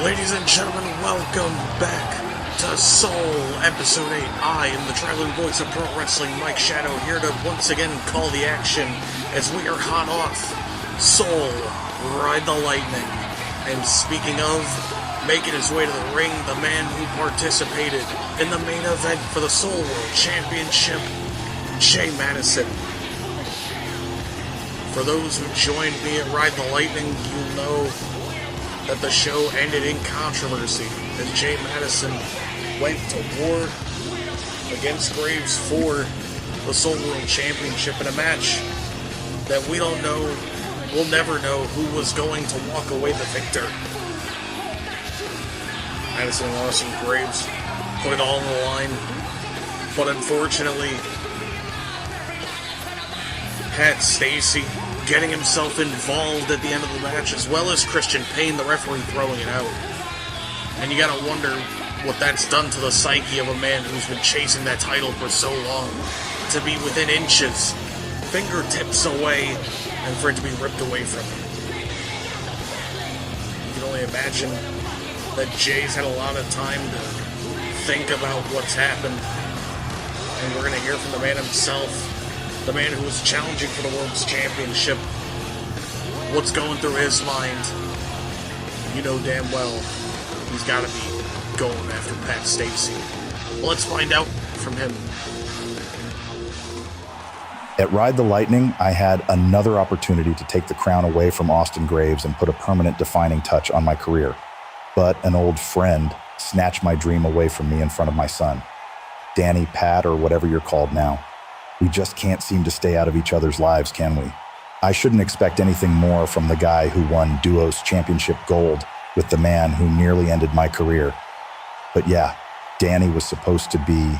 Ladies and gentlemen, welcome back to Soul Episode 8. I am the traveling voice of pro wrestling, Mike Shadow, here to once again call the action as we are hot off Soul Ride the Lightning. And speaking of, making his way to the ring, the man who participated in the main event for the Soul World Championship, Jay Madison. For those who joined me at Ride the Lightning, you know that the show ended in controversy as Jay Madison went to war against Graves for the Soul World Championship in a match that we don't know, we'll never know who was going to walk away the victor. Madison lost and Graves put it all on the line, but unfortunately, Pat Stacy getting himself involved at the end of the match, as well as Christian Payne, the referee, throwing it out. And you gotta wonder what that's done to the psyche of a man who's been chasing that title for so long. To be within inches, fingertips away, and for it to be ripped away from him. You can only imagine that Jay's had a lot of time to think about what's happened. And we're gonna hear from the man himself, the man who was challenging for the World's Championship, what's going through his mind. You know damn well he's got to be going after Pat Stacy. Well, let's find out from him. At Ride the Lightning, I had another opportunity to take the crown away from Austin Graves and put a permanent defining touch on my career. But an old friend snatched my dream away from me in front of my son. Danny, Pat, or whatever you're called now. We just can't seem to stay out of each other's lives, can we? I shouldn't expect anything more from the guy who won Duos Championship Gold with the man who nearly ended my career. But yeah, Danny was supposed to be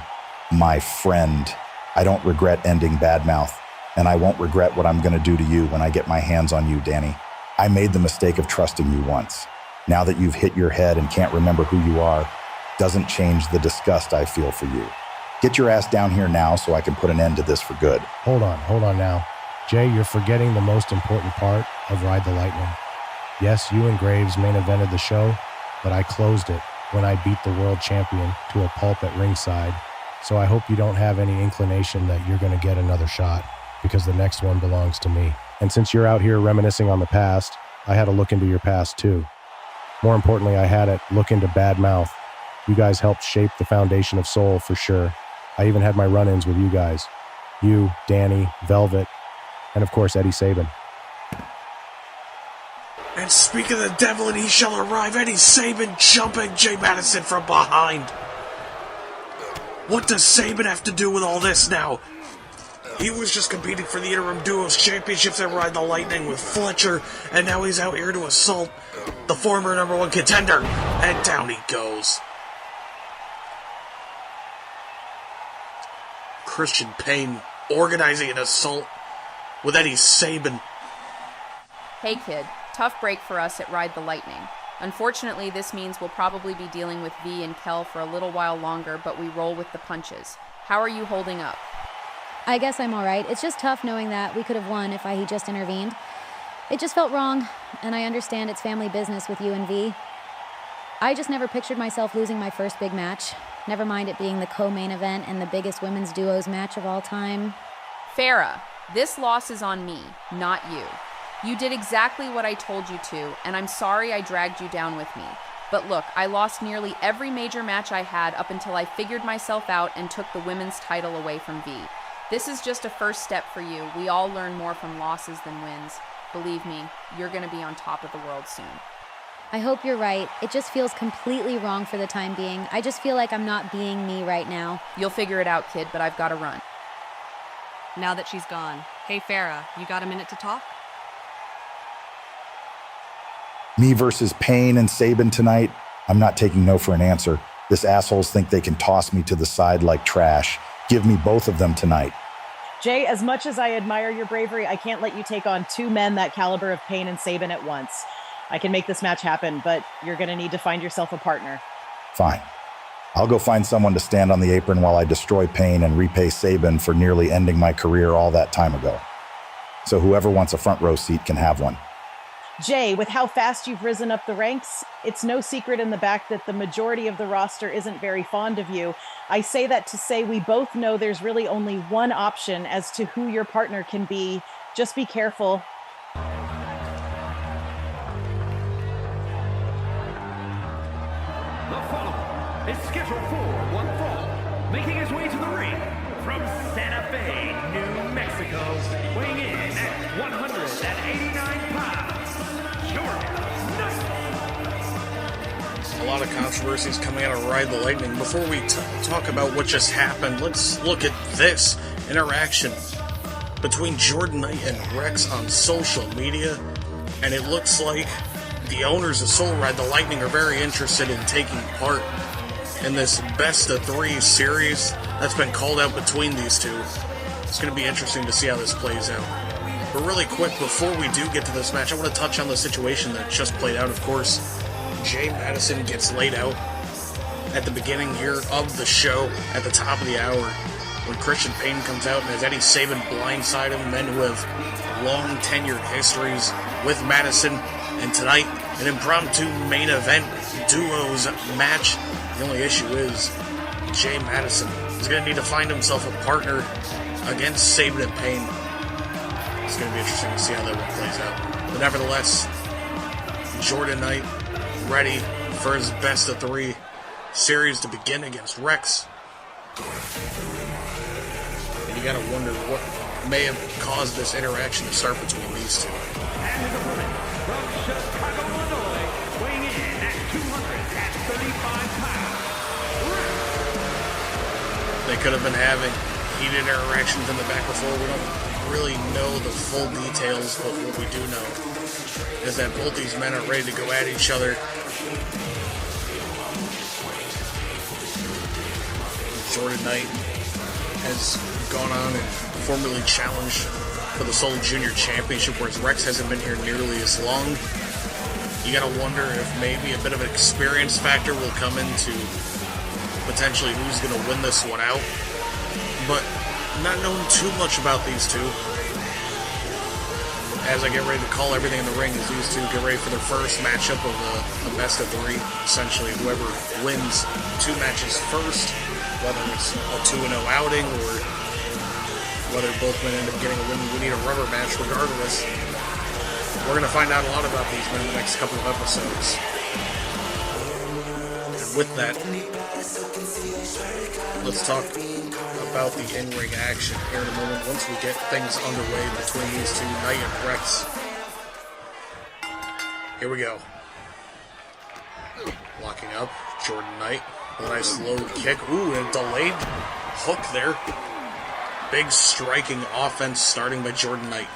my friend. I don't regret ending Badmouth, and I won't regret what I'm going to do to you when I get my hands on you, Danny. I made the mistake of trusting you once. Now that you've hit your head and can't remember who you are, doesn't change the disgust I feel for you. Get your ass down here now so I can put an end to this for good. Hold on now. Jay, you're forgetting the most important part of Ride the Lightning. Yes, you and Graves main evented the show, but I closed it when I beat the world champion to a pulp at ringside. So I hope you don't have any inclination that you're going to get another shot, because the next one belongs to me. And since you're out here reminiscing on the past, I had a look into your past too. More importantly, I had a look into Badmouth. You guys helped shape the foundation of Soul for sure. I even had my run-ins with you guys. You, Danny, Velvet, and of course Eddie Sabin. And speak of the devil and he shall arrive, Eddie Sabin jumping Jay Madison from behind. What does Sabin have to do with all this now? He was just competing for the interim duos championships at Ride the Lightning with Fletcher, and now he's out here to assault the former number one contender, and down he goes. Christian Payne organizing an assault with Eddie Sabin. Hey kid, tough break for us at Ride the Lightning. Unfortunately, this means we'll probably be dealing with V and Kel for a little while longer, but we roll with the punches. How are you holding up? I guess I'm alright. It's just tough knowing that we could have won if he just intervened. It just felt wrong, and I understand it's family business with you and V. I just never pictured myself losing my first big match. Never mind it being the co-main event and the biggest women's duos match of all time. Farrah, this loss is on me, not you. You did exactly what I told you to, and I'm sorry I dragged you down with me. But look, I lost nearly every major match I had up until I figured myself out and took the women's title away from V. This is just a first step for you. We all learn more from losses than wins. Believe me, you're going to be on top of the world soon. I hope you're right. It just feels completely wrong for the time being. I just feel like I'm not being me right now. You'll figure it out, kid, but I've got to run. Now that she's gone. Hey, Farrah, you got a minute to talk? Me versus Payne and Sabin tonight? I'm not taking no for an answer. This assholes think they can toss me to the side like trash. Give me both of them tonight. Jay, as much as I admire your bravery, I can't let you take on two men that caliber of Payne and Sabin at once. I can make this match happen, but you're going to need to find yourself a partner. Fine. I'll go find someone to stand on the apron while I destroy Payne and repay Sabin for nearly ending my career all that time ago. So whoever wants a front row seat can have one. Jay, with how fast you've risen up the ranks, it's no secret in the back that the majority of the roster isn't very fond of you. I say that to say we both know there's really only one option as to who your partner can be. Just be careful. The following is scheduled for one fall, making his way to the ring from Santa Fe, New Mexico, weighing in at 189 pounds, Jordan Knight. A lot of controversies coming out of Ride the Lightning. Before we talk about what just happened, let's look at this interaction between Jordan Knight and Rex on social media, and it looks like the owners of Soul Ride the Lightning are very interested in taking part in this best of 3 series that's been called out between these two. It's going to be interesting to see how this plays out. But really quick, before we do get to this match, I want to touch on the situation that just played out. Of course, Jay Madison gets laid out at the beginning here of the show at the top of the hour when Christian Payne comes out and has Eddie Sabin blindside him, men who have long tenured histories with Madison. And tonight, an impromptu main event duos match. The only issue is Jay Madison is going to need to find himself a partner against Sabin and Payne. It's going to be interesting to see how that one plays out. But nevertheless, Jordan Knight ready for his best of 3 series to begin against Rex. And you got to wonder what may have caused this interaction to start between these two. And his opponent from Chicago, Illinois, weighing in at 235 pounds, They could have been having heated interactions in the back before. We don't really know the full details, but what we do know is that both these men are ready to go at each other. Jordan Knight has gone on and formally challenged for the Soul Junior Championship, whereas Rex hasn't been here nearly as long. You gotta wonder if maybe a bit of an experience factor will come into potentially who's gonna win this one out. But not knowing too much about these two, as I get ready to call everything in the ring as these two get ready for their first matchup of the best of 3. Essentially, whoever wins 2 matches first, whether it's a 2-0 outing or whether both men end up getting a win, we need a rubber match regardless. We're going to find out a lot about these men in the next couple of episodes. And with that, let's talk about the in-ring action here in a moment once we get things underway between these two, Knight and Rex. Here we go. Locking up, Jordan Knight. A nice low kick. Ooh, and a delayed hook there. Big striking offense starting by Jordan Knight.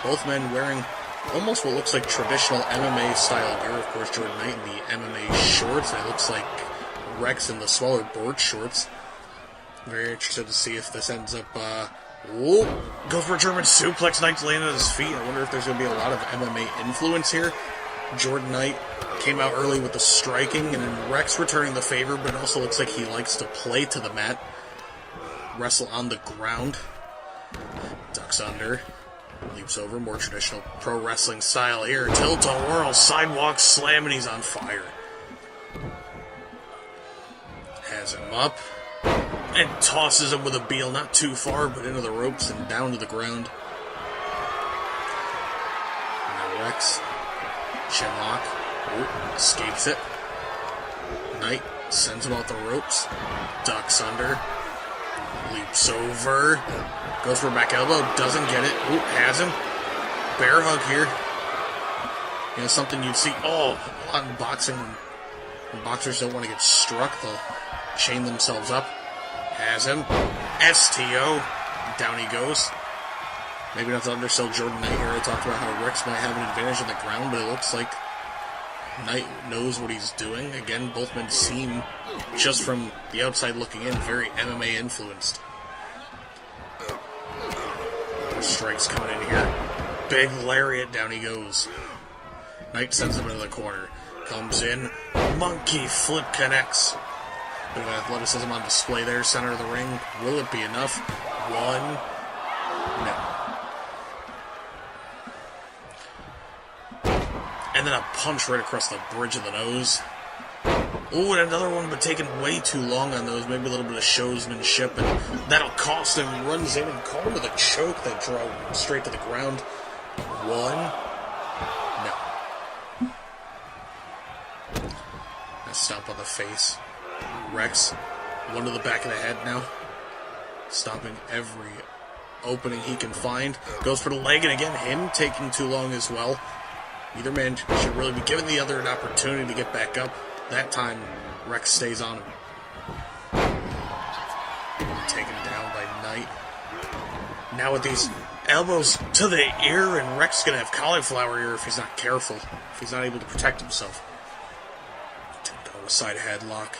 Both men wearing almost what looks like traditional MMA style gear. Of course, Jordan Knight in the MMA shorts. And it looks like Rex in the smaller board shorts. Very interested to see if this ends up... Whoa! Goes for a German suplex. Knight's laying at his feet. I wonder if there's going to be a lot of MMA influence here. Jordan Knight came out early with the striking, and then Rex returning the favor, but it also looks like he likes to play to the mat. Wrestle on the ground. Ducks under. Leaps over. More traditional pro wrestling style here. Tilt-a-whirl. Sidewalk slam, and he's on fire. Has him up. And tosses him with a heel. Not too far, but into the ropes and down to the ground. And now Rex. Chinlock. Ooh, escapes it. Knight sends him off the ropes. Ducks under. Leaps over. Goes for a back elbow. Doesn't get it. Ooh, has him. Bear hug here. You know, something you'd see on boxing when boxers don't want to get struck. They'll chain themselves up. Has him. STO. Down he goes. Maybe not to undersell Jordan Knight here. I talked about how Rex might have an advantage on the ground, but it looks like Knight knows what he's doing. Again, both men seem, just from the outside looking in, very MMA influenced. Strikes coming in here. Big lariat, down he goes. Knight sends him into the corner. Comes in. Monkey flip connects. Bit of athleticism on display there, center of the ring. Will it be enough? One. No. And then a punch right across the bridge of the nose. Ooh, and another one, but taking way too long on those. Maybe a little bit of showsmanship, and that'll cost him. He runs in and caught him with a choke that drove him straight to the ground. One. No. A stomp on the face. Rex, one to the back of the head now. Stopping every opening he can find. Goes for the leg, and again, him taking too long as well. Either man should really be giving the other an opportunity to get back up. That time, Rex stays on him. Taken down by Knight. Now with these elbows to the ear, and Rex is going to have cauliflower ear if he's not careful. If he's not able to protect himself. Go side headlock.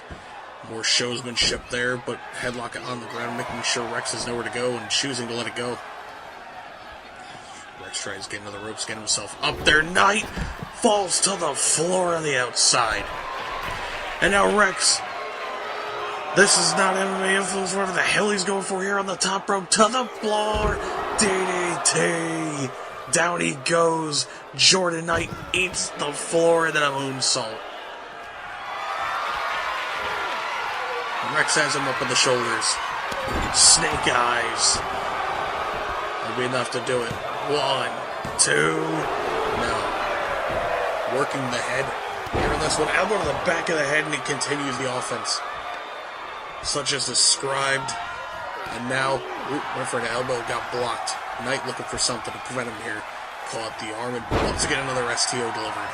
More showsmanship there, but headlock on the ground, making sure Rex has nowhere to go and choosing to let it go. Rex tries to get into the ropes, get himself up there. Knight falls to the floor on the outside. And now Rex, this is not MMA influence, whatever the hell he's going for here on the top rope, to the floor. DDT. Down he goes. Jordan Knight eats the floor, and then a moonsault. Rex has him up on the shoulders. Snake eyes. That'll be enough to do it. 1, 2. No. Working the head. Here in this one, elbow to the back of the head, and he continues the offense. Such as described. And now, went for an elbow, got blocked. Knight looking for something to prevent him here. Caught the arm, and once again another STO delivered.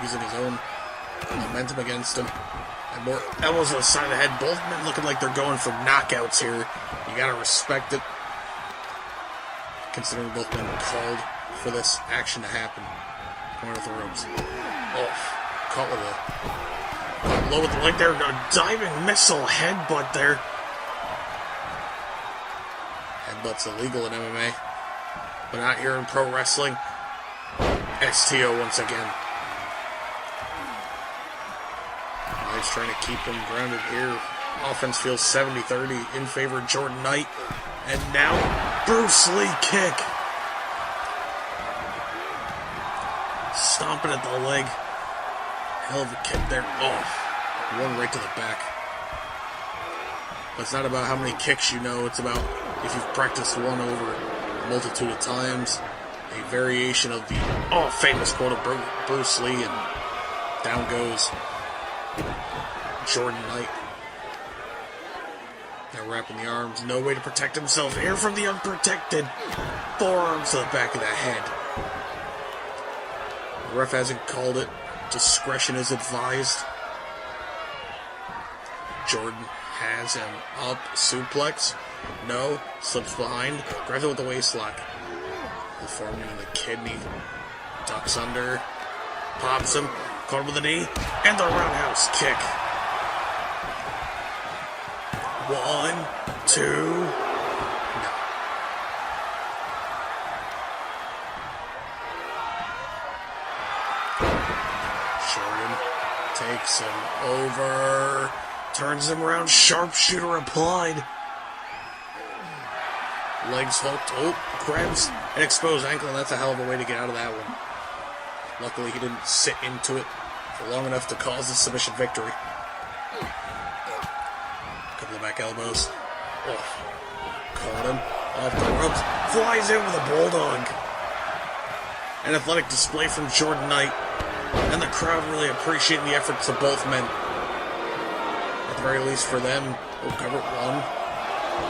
Using his own momentum against him. And more elbows on the side of the head. Both men looking like they're going for knockouts here. You gotta respect it. Considering both men called for this action to happen. Corner of the ropes. Oh, caught with a low with the leg there. A diving missile headbutt there. Headbutt's illegal in MMA, but not here in pro wrestling. STO once again. Knight's trying to keep him grounded here. Offense feels 70-30 in favor of Jordan Knight. And now, Bruce Lee kick. Stomping at the leg. Hell of a kick there. Oh, one right to the back. But it's not about how many kicks you know. It's about if you've practiced one over a multitude of times. A variation of the famous quote of Bruce Lee. And down goes Jordan Knight. Now wrapping the arms. No way to protect himself here from the unprotected. Forearms to the back of the head. The ref hasn't called it. Discretion is advised. Jordan has him up. Suplex. No. Slips behind. Grabs it with the waist lock. The forearm in the kidney. Ducks under. Pops him. Caught him with a knee. And the roundhouse kick. 1, 2. No. Jordan takes him over. Turns him around. Sharpshooter applied. Legs hooked. Oh, grabs an exposed ankle, and that's a hell of a way to get out of that one. Luckily, he didn't sit into it for long enough to cause the submission victory. Couple of back elbows. Oh, caught him off the ropes. Flies in with a bulldog. An athletic display from Jordan Knight. And the crowd really appreciating the efforts of both men. At the very least for them, we'll cover one.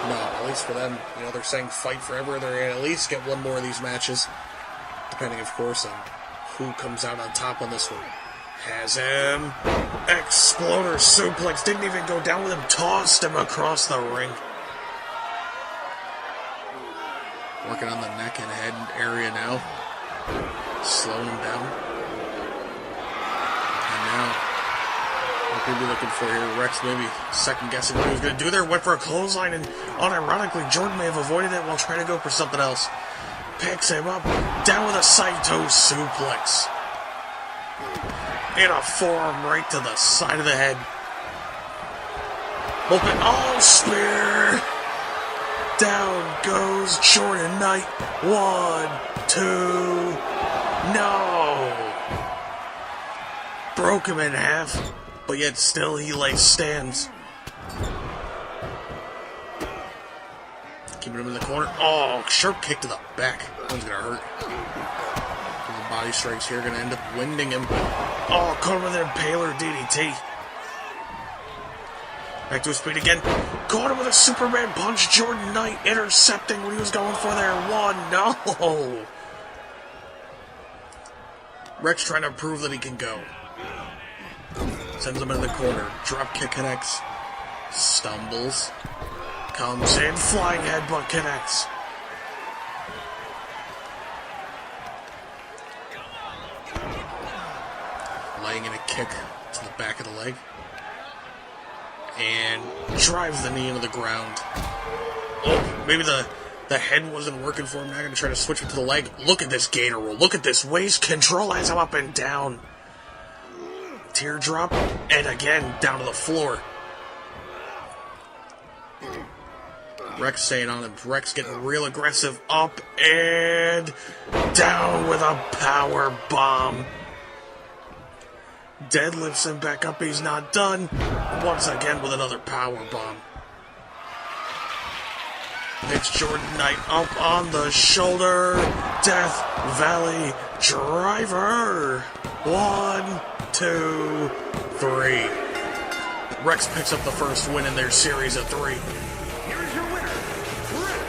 No, at least for them, they're saying fight forever. They're going to at least get one more of these matches. Depending, of course, on who comes out on top on this one. Has him. Exploder suplex. Didn't even go down with him. Tossed him across the ring. Working on the neck and head area now. Slowing him down. And now, what could we be looking for here? Rex maybe second guessing what he was going to do there. Went for a clothesline, and unironically, Jordan may have avoided it while trying to go for something else. Picks him up. Down with a Saito suplex. And a forearm right to the side of the head. Open. Oh, spear. Down goes Jordan Knight. 1, 2. No. broke him in half, but yet still he stands. Keeping him in the corner. Oh, sharp kick to the back. That one's gonna hurt. The body strikes here gonna end up winding him. Oh, caught him with an impaler DDT. Back to his feet again. Caught him with a Superman punch. Jordan Knight intercepting what he was going for there. One, no. Rex trying to prove that he can go. Sends him in the corner. Drop kick connects. Stumbles. Comes in. Flying headbutt connects. Laying in a kick to the back of the leg. And drives the knee into the ground. Oh, maybe the head wasn't working for him. Now going to try to switch it to the leg. Look at this gator roll. Look at this waist control as I'm up and down. Teardrop. And again, down to the floor. Rex staying on him. Rex getting real aggressive. Up and down with a power bomb. Deadlifts him back up. He's not done. Once again with another power bomb. It's Jordan Knight up on the shoulder. Death Valley Driver. 1, 2, 3. Rex picks up the first win in their series of 3. Here's your winner, Rex.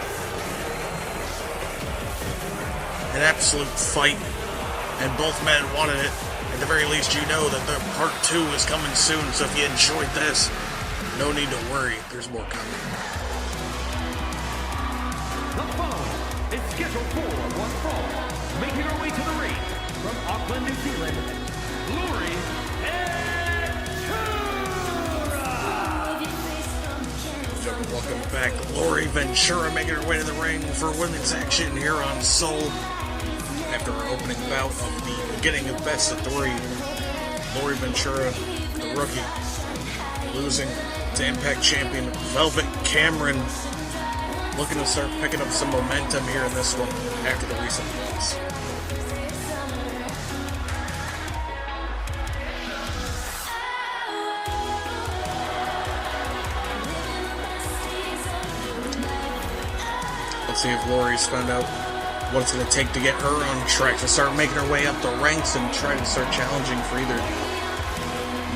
An absolute fight, and both men wanted it. At the very least, you know that the part 2 is coming soon, so if you enjoyed this, no need to worry, there's more coming. The following is scheduled for one fall, making her way to the ring from Auckland, New Zealand, Lori Ventura. Welcome back, Lori Ventura making her way to the ring for women's action here on Soul. After our opening bout of the beginning of Best of 3, Lori Ventura, the rookie, losing to Impact Champion Velvet Cameron, looking to start picking up some momentum here in this one after the recent loss. Let's see if Lori's found out what it's going to take to get her on track to start making her way up the ranks and try to start challenging for either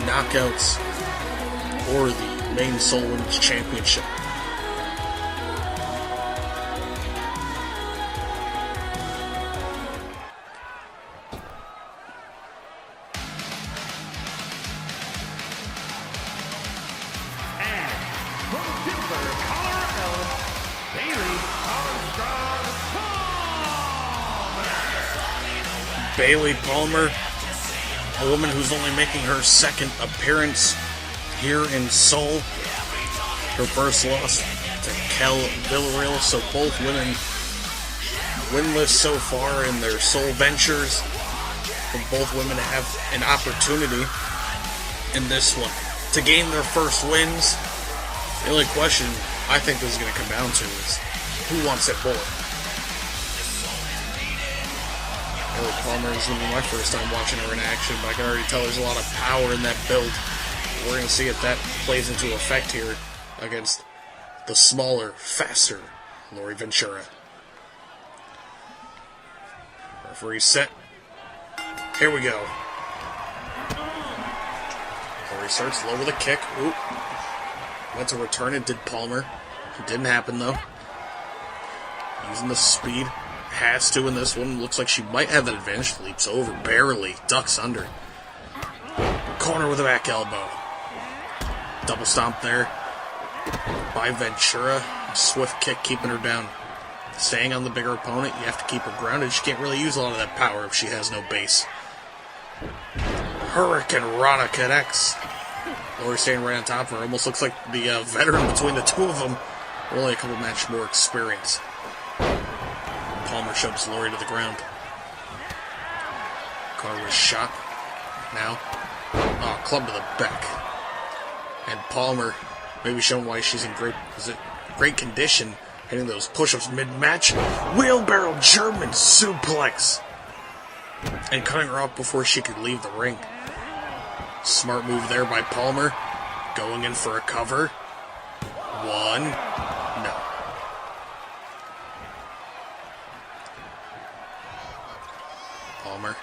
knockouts or the main Soul Women's Championship. And from Denver, Colorado, Bailey Armstrong Palmer. Bailey Palmer, a woman who's only making her second appearance here in Seoul. Her first loss to Kel Villarreal, so both women winless so far in their Seoul ventures. But both women have an opportunity in this one to gain their first wins. The only question I think this is going to come down to is who wants it more. Bailey Palmer is going to be my first time watching her in action, but I can already tell there's a lot of power in that build. We're going to see if that plays into effect here against the smaller, faster Lori Ventura. Referee set. Here we go. Lori starts low with a kick. Ooh. Went to return it, did Palmer. It didn't happen though. Using the speed. Has to in this one. Looks like she might have an advantage. Leaps over. Barely. Ducks under. Corner with a back elbow. Double stomp there by Ventura. Swift kick keeping her down. Staying on the bigger opponent, you have to keep her grounded. She can't really use a lot of that power if she has no base. Hurricane Rana connects. Lori staying right on top of her. Almost looks like the veteran between the two of them. Only a couple match more experience. Palmer shoves Lori to the ground. Carter was shot. Now. Oh, club to the back. And Palmer, maybe showing why she's in great condition, hitting those push-ups mid-match. Wheelbarrow German suplex. And cutting her off before she could leave the ring. Smart move there by Palmer. Going in for a cover. One. No. Palmer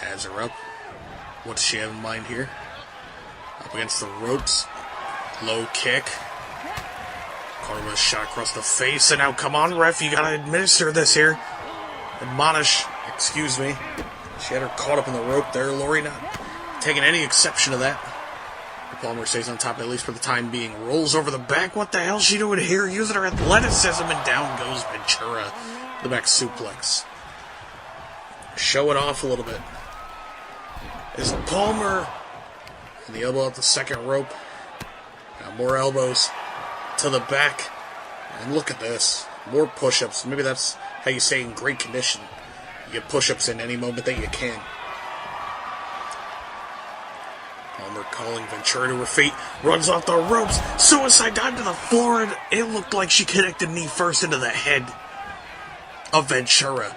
has her up. What does she have in mind here? Up against the ropes. Low kick. Caught with a shot across the face. And now, come on, ref, you gotta administer this here. Admonish. Excuse me. She had her caught up in the rope there. Lori not taking any exception to that. Palmer stays on top, at least for the time being. Rolls over the back. What the hell is she doing here? Using her athleticism, and down goes Ventura. The back suplex. Show it off a little bit. Is Palmer. And the elbow at the second rope. Now more elbows to the back. And look at this. More push-ups. Maybe that's how you stay in great condition. You get push-ups in any moment that you can. Palmer calling Ventura to her feet. Runs off the ropes. Suicide dive to the floor. And it looked like she connected knee first into the head of Ventura.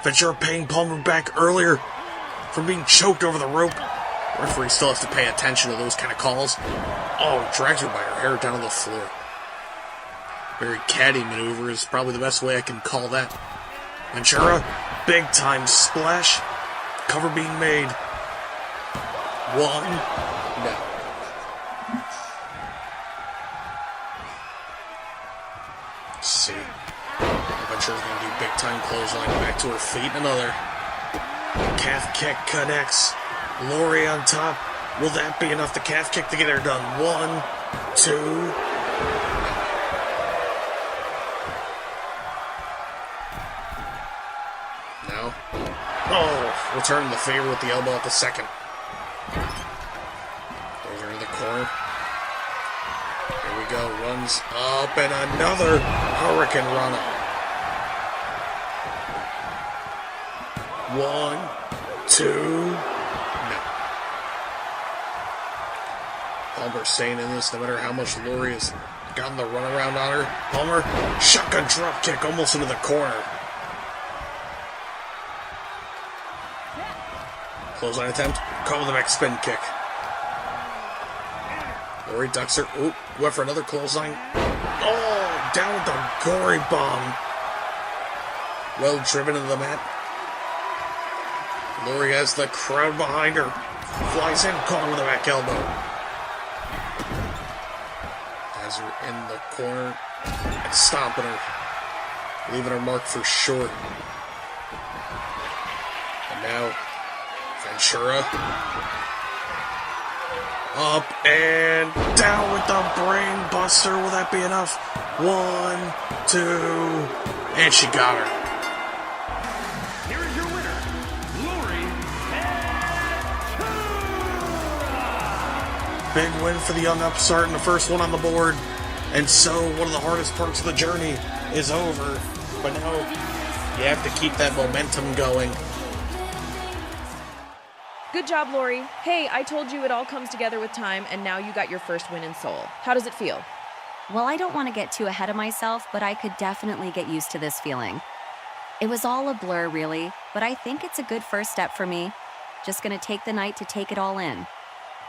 Ventura paying Palmer back earlier from being choked over the rope. Referee still has to pay attention to those kind of calls. Oh, drags her by her hair down to the floor. Very catty maneuver is probably the best way I can call that. Ventura, big time splash. Cover being made. One. No. Let's see. Ventura's going to do big time clothesline back to her feet. Another. Calf kick connects. Lori on top. Will that be enough? The calf kick to get her done. 1, 2. No. Oh, returning the favor with the elbow at the second. Throws her in the corner. Here we go. Runs up and another Hurricane Rana. 1, 2. No. Palmer staying in this no matter how much Lori has gotten the runaround on her. Palmer, shotgun drop kick almost into the corner. Clothesline attempt. Caught with a back spin kick. Lori ducks her. Ooh, went for another clothesline. Oh, down with the gory bomb. Well driven into the mat. Lori has the crowd behind her. Flies in, caught with a back elbow. Has her in the corner and stomping her. Leaving her mark for short. And now Ventura. Up and down with the brain buster. Will that be enough? 1, 2. And she got her. Here is your winner, Lori Ventura. Big win for the young upstart and the first one on the board. And so one of the hardest parts of the journey is over. But now you have to keep that momentum going. Good job, Lori. Hey, I told you it all comes together with time, and now you got your first win in Seoul. How does it feel? Well, I don't want to get too ahead of myself, but I could definitely get used to this feeling. It was all a blur, really, but I think it's a good first step for me. Just gonna take the night to take it all in.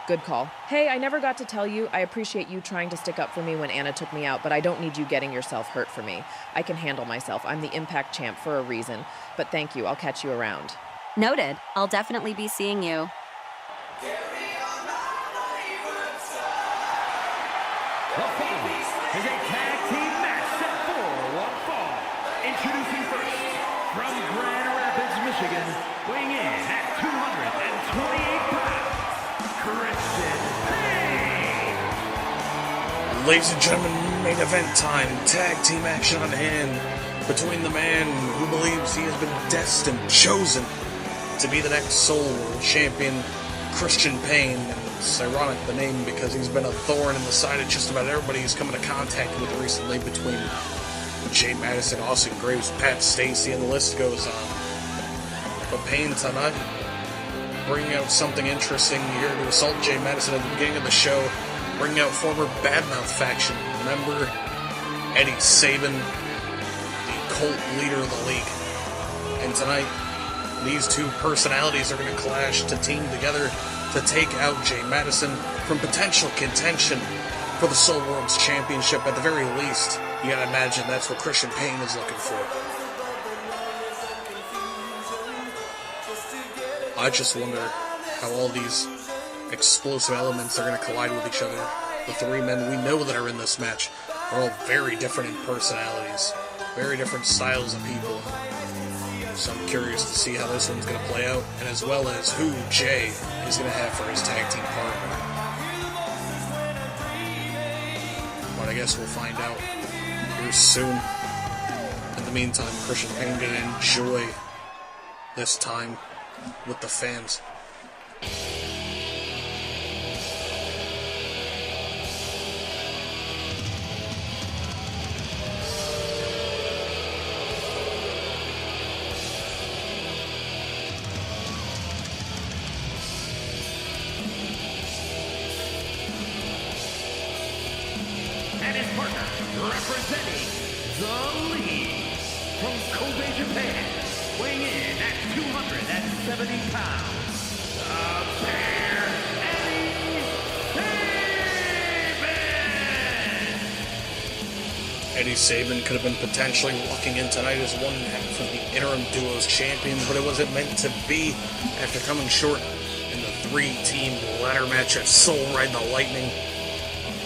Good call. Hey, I never got to tell you, I appreciate you trying to stick up for me when Anna took me out, but I don't need you getting yourself hurt for me. I can handle myself. I'm the Impact champ for a reason. But thank you. I'll catch you around. Noted. I'll definitely be seeing you. The following is a tag team match set for one fall. Introducing first, from Grand Rapids, Michigan, weighing in at 228 pounds, Christian Pain. Ladies and gentlemen, main event time. Tag team action on hand between the man who believes he has been destined, chosen to be the next Soul World Champion, Christian Pain. It's ironic, the name, because he's been a thorn in the side of just about everybody he's come into contact with recently, between Jay Madison, Austin Graves, Pat Stacey, and the list goes on. But Pain tonight, bringing out something interesting here to assault Jay Madison at the beginning of the show, bringing out former Badmouth faction member Eddie Sabin, the cult leader of the league. And tonight, These two personalities are going to clash to team together to take out Jay Madison from potential contention for the Soul World's Championship. At the very least, you gotta imagine that's what Christian Payne is looking for. I just wonder how all these explosive elements are going to collide with each other. The three men we know that are in this match are all very different in personalities, very different styles of people. So I'm curious to see how this one's going to play out, and as well as who Jay is going to have for his tag team partner. But I guess we'll find out here soon. In the meantime, Christian Payne going to enjoy this time with the fans. And his partner, representing the League from Kobe, Japan, weighing in at 270 pounds, the Bear, Eddie Sabin could have been potentially walking in tonight as one half of the interim duos champions, but it wasn't meant to be after coming short in the three-team ladder match at Soul Ride the Lightning.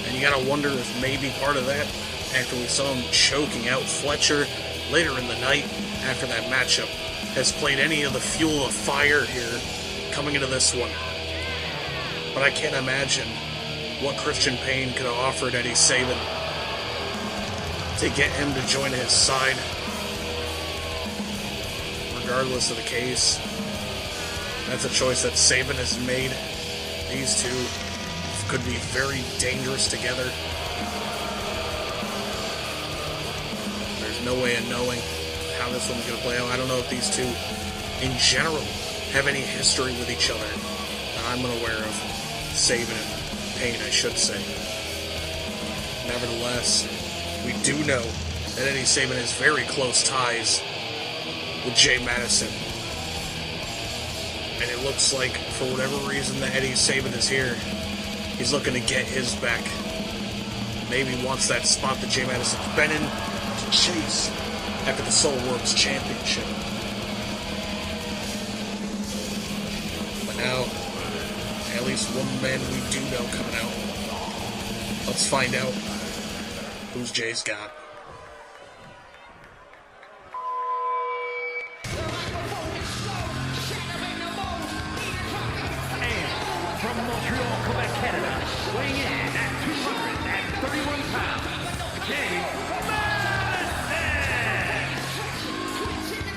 And you gotta wonder if maybe part of that, after we saw him choking out Fletcher later in the night after that matchup, has played any of the fuel of fire here coming into this one. But I can't imagine what Christian Payne could have offered Eddie Sabin to get him to join his side. Regardless of the case, that's a choice that Sabin has made. These two could be very dangerous together. There's no way of knowing how this one's going to play out. I don't know if these two, in general, have any history with each other that I'm unaware of. Sabin and Payne, I should say. Nevertheless, we do know that Eddie Sabin has very close ties with Jay Madison. And it looks like, for whatever reason that Eddie Sabin is here, he's looking to get his back. Maybe wants that spot that Jay Madison's been in to chase after the Soul World's Championship. But now, at least one man we do know coming out. Let's find out who's Jay's got. and from Montreal, Quebec, Canada, weighing in at 231 pounds, Jay Madison.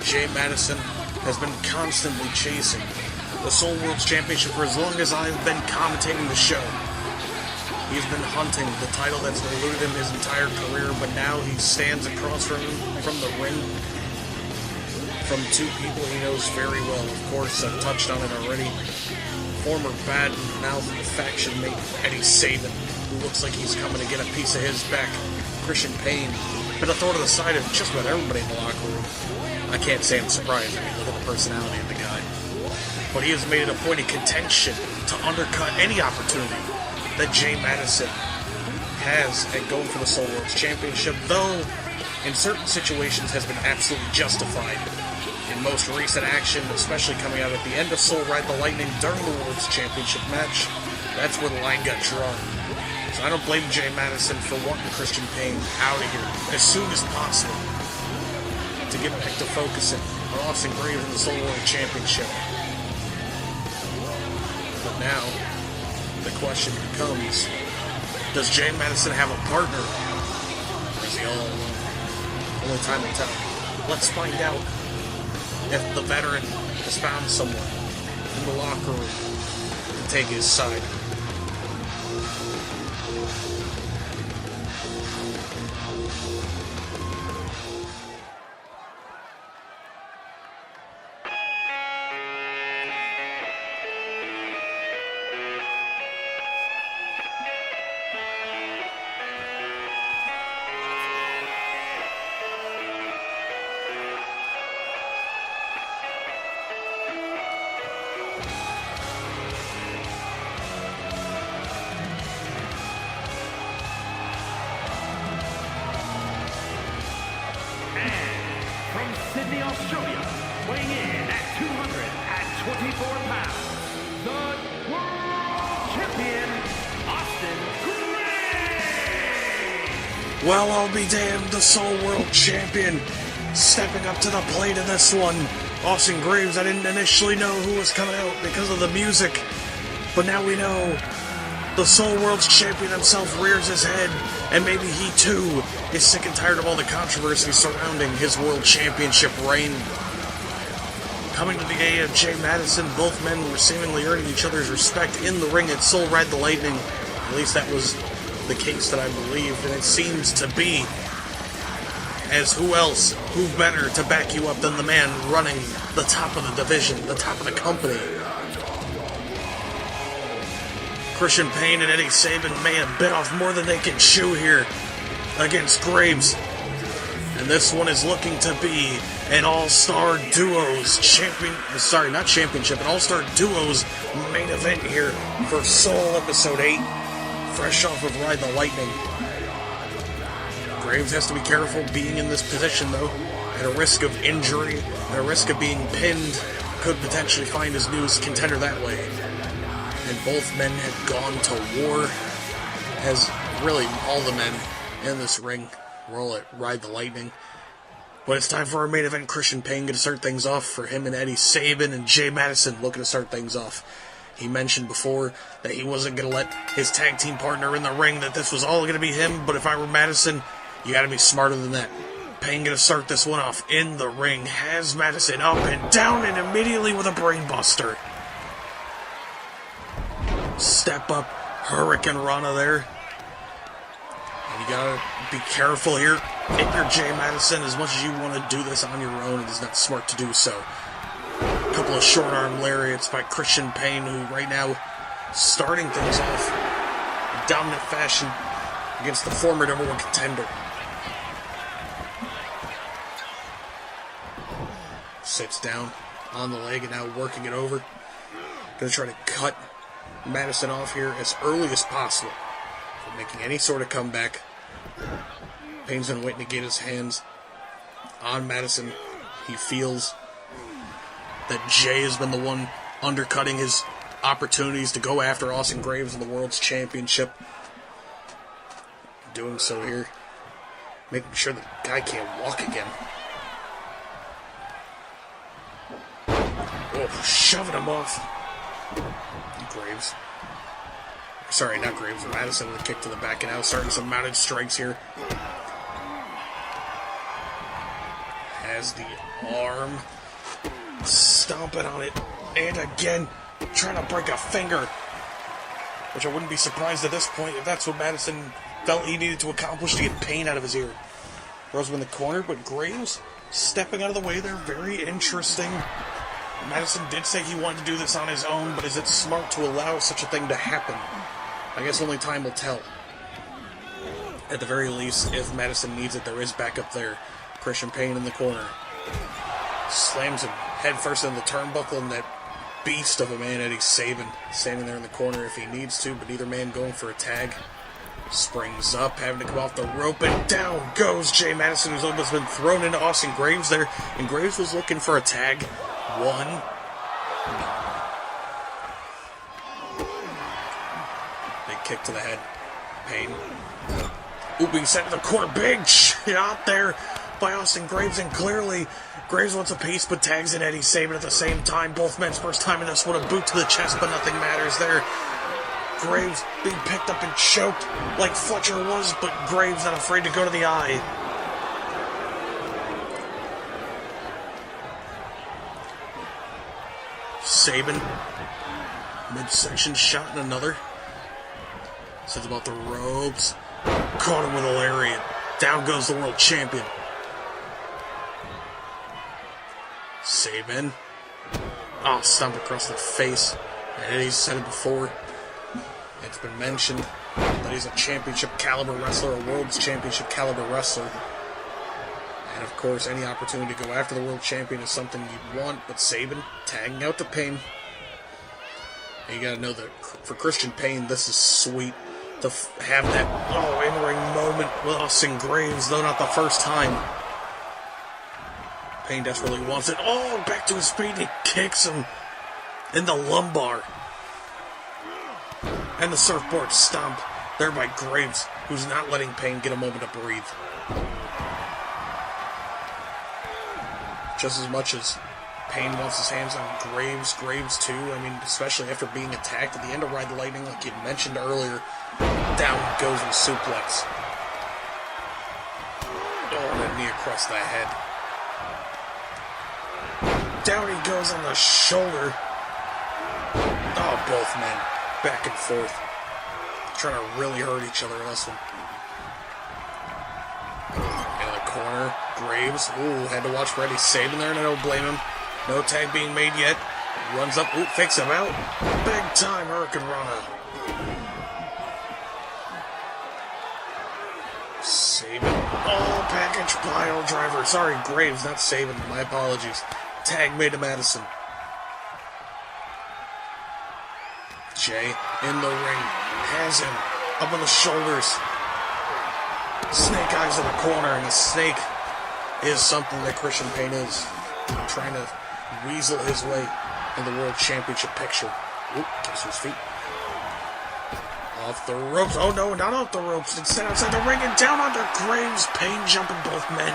Jay Madison has been constantly chasing the Soul World's Championship for as long as I've been commentating the show. He's been hunting the title that's eluded him his entire career, but now he stands across from the ring from two people he knows very well. Of course, I've touched on it already. Former bad mouth faction mate Eddie Sabin, who looks like he's coming to get a piece of his back. Christian Payne, been a throw to the side of just about everybody in the locker room. I can't say I'm surprised. I mean, look at the personality of the guy. But he has made it a point of contention to undercut any opportunity that Jay Madison has at going for the Soul World's Championship, though in certain situations has been absolutely justified. In most recent action, especially coming out at the end of Soul Ride the Lightning during the World's Championship match, that's where the line got drawn. So I don't blame Jay Madison for wanting Christian Payne out of here as soon as possible to get back to focusing on Austin Graves and the Soul World Championship. But now, the question becomes, does Jay Madison have a partner? Or is he all alone? Only time will tell. Let's find out if the veteran has found someone in the locker room to take his side. Australia, weighing in at 224 pounds, the World Champion, Austin Graves! Well, I'll be damned, the Soul World Champion stepping up to the plate in this one. Austin Graves, I didn't initially know who was coming out because of the music, but now we know. The Soul World's champion himself rears his head, and maybe he too is sick and tired of all the controversy surrounding his world championship reign. Coming to the aid of Jay Madison, both men were seemingly earning each other's respect in the ring at Soul Ride the Lightning. At least that was the case that I believed, and it seems to be. As who else, who better to back you up than the man running the top of the division, the top of the company? Christian Payne and Eddie Sabin may have bit off more than they can chew here against Graves. And this one is looking to be an All-Star Duos an All-Star Duos main event here for Soul Episode 8, fresh off of Ride the Lightning. Graves has to be careful being in this position, though, at a risk of injury, at a risk of being pinned, could potentially find his newest contender that way. And both men had gone to war, as really all the men in this ring were all at Ride the Lightning. But it's time for our main event. Christian Payne going to start things off for him and Eddie Sabin, and Jay Madison looking to start things off. He mentioned before that he wasn't going to let his tag team partner in the ring, that this was all going to be him, but if I were Madison, you got to be smarter than that. Payne going to start this one off in the ring, has Madison up and down, and immediately with a brainbuster. Step up, Hurricane Rana there. And you gotta be careful here. If you're Jay Madison, as much as you want to do this on your own, it is not smart to do so. A couple of short arm lariats by Christian Payne, who right now starting things off in dominant fashion against the former number one contender. Sits down on the leg and now working it over. Gonna try to cut Madison off here as early as possible for making any sort of comeback. Payne's been waiting to get his hands on Madison. He feels that Jay has been the one undercutting his opportunities to go after Austin Graves in the World's Championship. Doing so here, making sure the guy can't walk again. Oh, shoving him off. Graves. Sorry, not Graves. Madison with a kick to the back and now starting some mounted strikes here. Has the arm. Stomping on it. And again, trying to break a finger. Which I wouldn't be surprised at this point if that's what Madison felt he needed to accomplish to get Payne out of his ear. Throws him in the corner, but Graves stepping out of the way there. Very interesting. Madison did say he wanted to do this on his own, but is it smart to allow such a thing to happen? I guess only time will tell. At the very least, if Madison needs it, there is backup there. Christian Payne in the corner. Slams him head first in the turnbuckle, and that beast of a man, Eddie Sabin, standing there in the corner if he needs to, but neither man going for a tag. Springs up, having to come off the rope, and down goes Jay Madison, who's almost been thrown into Austin Graves there, and Graves was looking for a tag. One. Big kick to the head. Payne. Ooh, being sent to the corner. Big shot there by Austin Graves, and clearly Graves wants a piece, but tags in Eddie Sabin at the same time. Both men's first time in this one. A boot to the chest, but nothing matters there. Graves being picked up and choked like Fletcher was, but Graves not afraid to go to the eye. Sabin, midsection shot and another. Says about the ropes. Caught him with a lariat. Down goes the world champion. Sabin. Oh, stomp across the face. And he's said it before. It's been mentioned that he's a championship caliber wrestler, a world's championship caliber wrestler. And of course, any opportunity to go after the world champion is something you'd want, but Sabin tagging out to Payne. And you gotta know that for Christian Payne, this is sweet to have that in-ring moment with Austin Graves, though not the first time. Payne desperately wants it. Oh, back to his feet, and he kicks him in the lumbar. And the surfboard stomp there by Graves, who's not letting Payne get a moment to breathe. Just as much as Payne wants his hands on Graves too. I mean, especially after being attacked at the end of Ride the Lightning, like you mentioned earlier. Down goes in suplex. Oh, and a knee across the head. Down he goes on the shoulder. Oh, both men back and forth. Trying to really hurt each other in this one. In the corner, Graves. Ooh, had to watch Freddie Sabin there, and I don't blame him. No tag being made yet. Runs up. Ooh, fakes him out. Big time Hurricane Rana. Sabin. Oh, package pile driver. Sorry, Graves, not Sabin. My apologies. Tag made to Madison. Jay in the ring. Has him up on the shoulders. Snake eyes in the corner, and the snake is something that Christian Payne is. Trying to weasel his way in the World Championship picture. Oop, gets to his feet. Off the ropes. Oh no, not off the ropes. Instead outside the ring and down onto Graves. Payne jumping both men.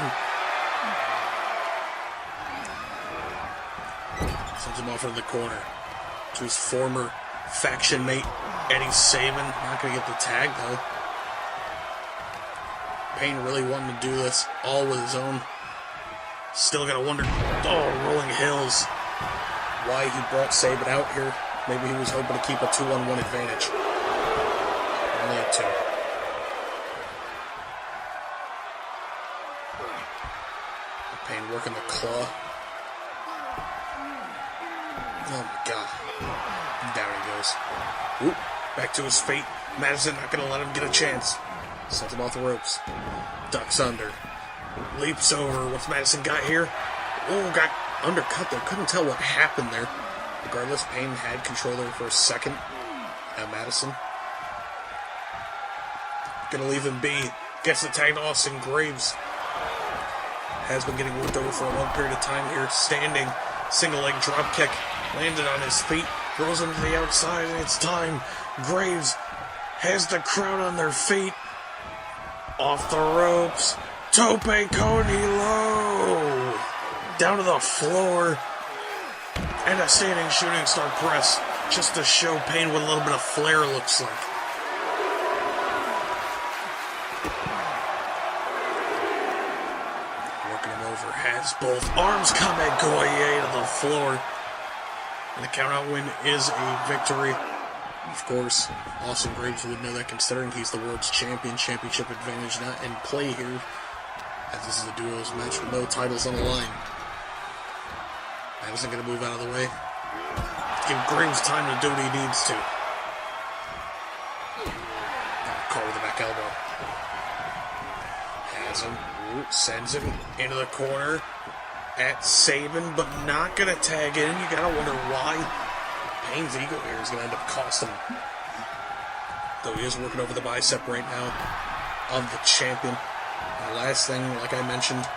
Sends him off into the corner to his former faction mate, Eddie Sabin. Not going to get the tag, though. Payne really wanting to do this all with his own. Still got to wonder, Rolling Hills, why he brought Sabin out here. Maybe he was hoping to keep a 2-on-1 advantage. Only a 2. Payne working the claw. Oh my god. Down he goes. Oop, back to his feet. Madison not going to let him get a chance. Sends him off the ropes. Ducks under. Leaps over. What's Madison got here? Oh, got undercut there. Couldn't tell what happened there. Regardless, Payne had control there for a second. Now Madison. Gonna leave him be. Gets the tag to Austin Graves. Has been getting worked over for a long period of time here. Standing. Single leg drop kick. Landed on his feet. Throws him to the outside, and it's time. Graves has the crowd on their feet. Off the ropes. Tope Cody low. Down to the floor. And a standing shooting star press. Just to show Payne what a little bit of flair looks like. Working him over. Has both arms come at Goyer to the floor. And the countout win is a victory. Of course, Austin Graves would know that considering he's the world's champion. Championship advantage not in play here, as this is a duos match with no titles on the line. Madison going to move out of the way. Give Graves time to do what he needs to. Call with the back elbow. Has him. Ooh, sends him into the corner at Sabin, but not going to tag in. You got to wonder why. Payne's ego here is going to end up costing him. Though he is working over the bicep right now of the champion. And the last thing, like I mentioned,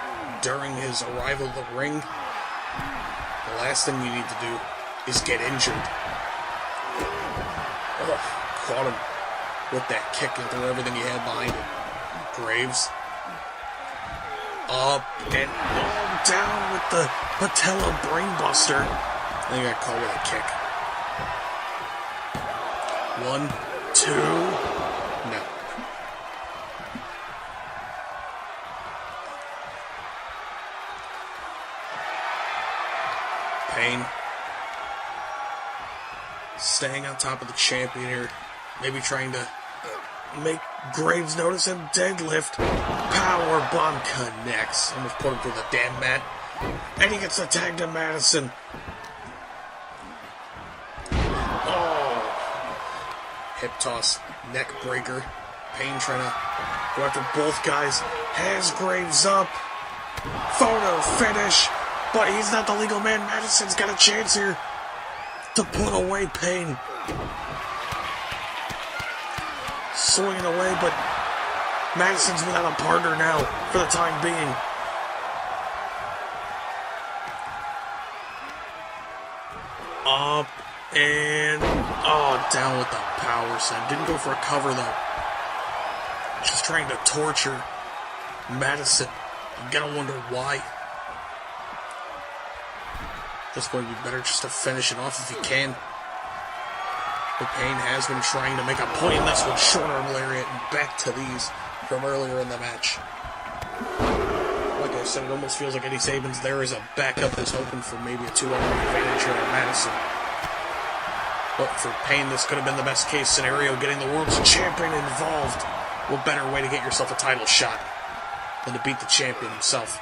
during his arrival to the ring, the last thing you need to do is get injured. Oh, caught him with that kick and threw everything he had behind him. Graves. Up and down with the patella brainbuster. Then he got caught with a kick. 1, 2. No. Payne. Staying on top of the champion here. Maybe trying to make Graves notice him. Deadlift. Power bomb connects. Almost put him through the damn mat. And he gets the tag to Madison. Hip toss, neck breaker. Payne trying to go after both guys. Has Graves up. Photo finish. But he's not the legal man. Madison's got a chance here to put away Payne. Swinging away, but Madison's without a partner now for the time being. And, down with the power slam. Didn't go for a cover, though. Just trying to torture Madison. I'm gonna wonder why. At this point, it'd be better just to finish it off if you can. But Payne has been trying to make a point in this one. Short arm lariat and back to these from earlier in the match. Like I said, it almost feels like Eddie Sabin's there as a backup that's hoping for maybe a 2-on-1 advantage here on Madison. But for Payne, this could have been the best case scenario, getting the world's champion involved. What better way to get yourself a title shot than to beat the champion himself?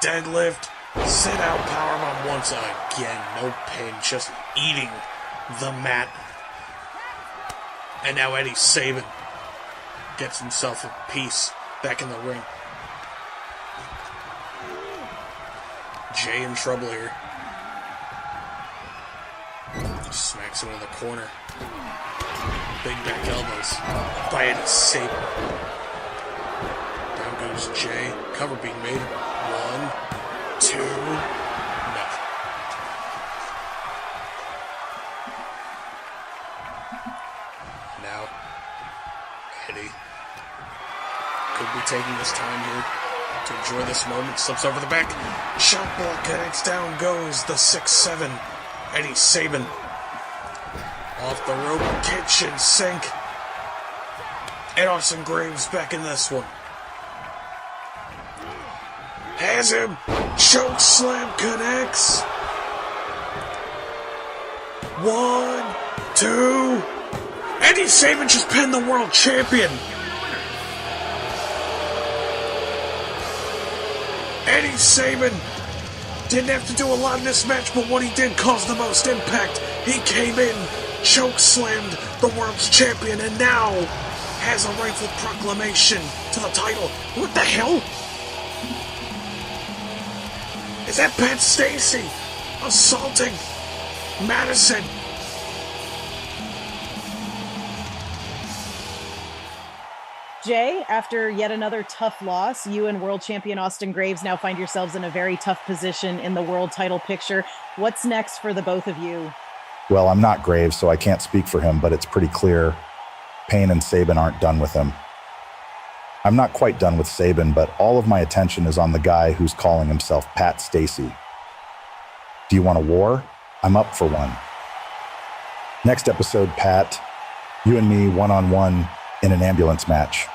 Deadlift, sit out powerbomb once again. No Payne, just eating the mat. And now Eddie Sabin gets himself a piece back in the ring. Jay in trouble here. Smacks him in the corner. Big back elbows by Eddie Sabin. Down goes Jay. Cover being made. 1, 2. No. Now, Eddie could be taking his time here to enjoy this moment. Slips over the back. Shot block connects. Down goes the 6-7. Eddie Sabin. Off the rope. Kitchen sink. And Austin Graves back in this one. Has him. Choke slam connects. 1, 2. Eddie Sabin just pinned the world champion. Eddie Sabin didn't have to do a lot in this match, but what he did caused the most impact. He came in, choke slammed the world's champion, and now has a rightful proclamation to the title. What the hell? Is that Pat Stacy assaulting Madison? Jay, after yet another tough loss, you and world champion Austin Graves now find yourselves in a very tough position in the world title picture. What's next for the both of you? Well, I'm not Graves, so I can't speak for him, but it's pretty clear Payne and Sabin aren't done with him. I'm not quite done with Sabin, but all of my attention is on the guy who's calling himself Pat Stacy. Do you want a war? I'm up for one. Next episode, Pat, you and me one-on-one in an ambulance match.